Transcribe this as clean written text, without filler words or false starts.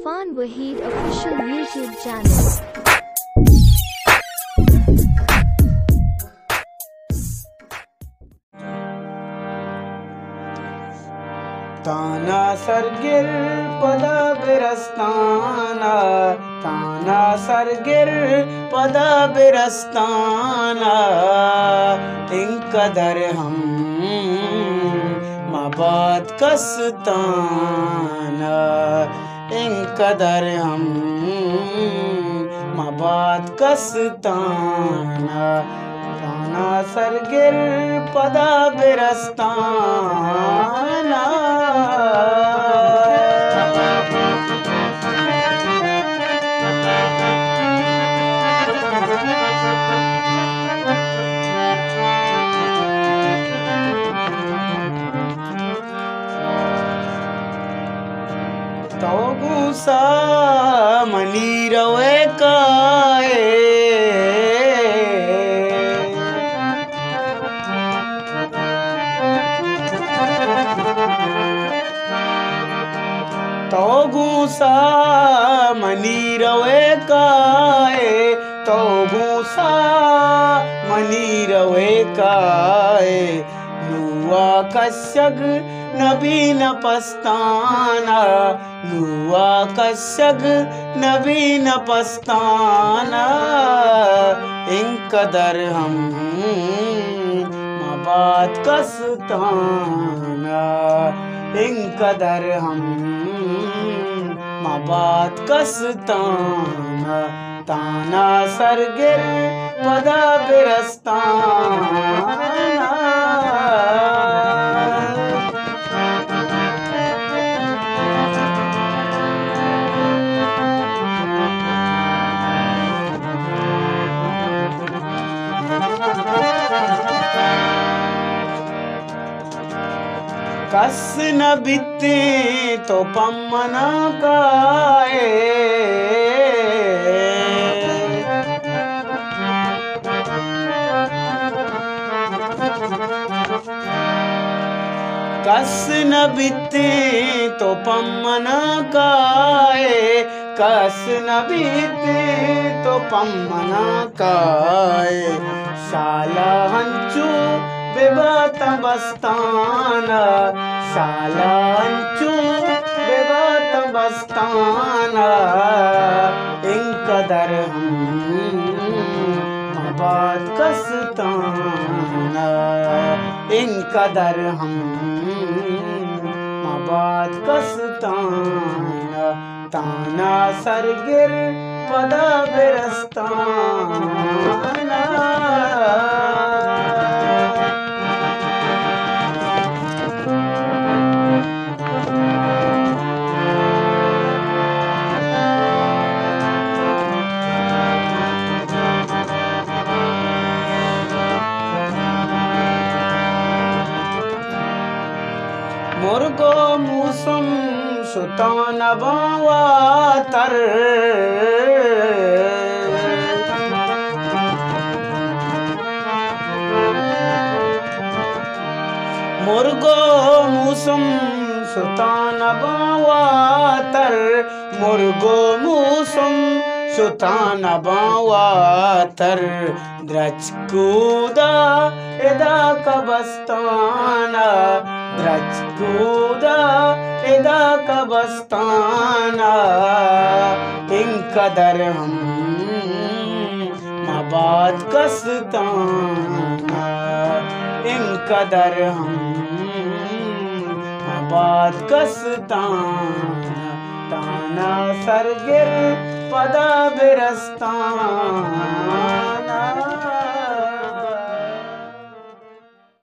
Irfan Waheed official YouTube channel. ताना सरगिर पदा बिरस्ताना, ताना सरगिर पदा बिरस्ताना, इंकदर हम मबाद कस्ताना, इंकदर हम मबाद कस्ताना, ताना सरगिर पदा बिरस्ताना। तो गुस्सा मनी रवे काए, तो गुस्सा मनी रवे काए, तो गुस्सा मनी रवे काए, लुआ कश्यग नबी न पस्ताना, लुआ कश्यग नबी न पस्ताना, इंकदर हम मबाद कस्ताना, इंकदर हम मबाद कस्ताना, ताना सरगिर पदा बिरस्ताना। कस न बिते तो पम्मना काए, कस न बिते तो पम्मना काए, कस न बीते तो पम्मना काए, शाला हंचू बेबात बस्ताना, शाला हंचू बेबात बस्ताना, इंकदर हम मबाद कस्ताना, इंकदर हम मबाद कस्ताना, ताना सरगिर पदा बिरस्ताना। मुर्गो मूसुम सुतान बावातर, मुर्गो मूसुम सुतान बावातर, मुर्गो मूसुम सुतान बावातर, द्रच कूदा एदा कबस्ताना, द्रच कूदा एदा कबस्ताना, इंकदर हम मबाद कस्ताना, इंकदर हम मबाद कस्ताना, ताना सरगिर पदा बिरस्ताना।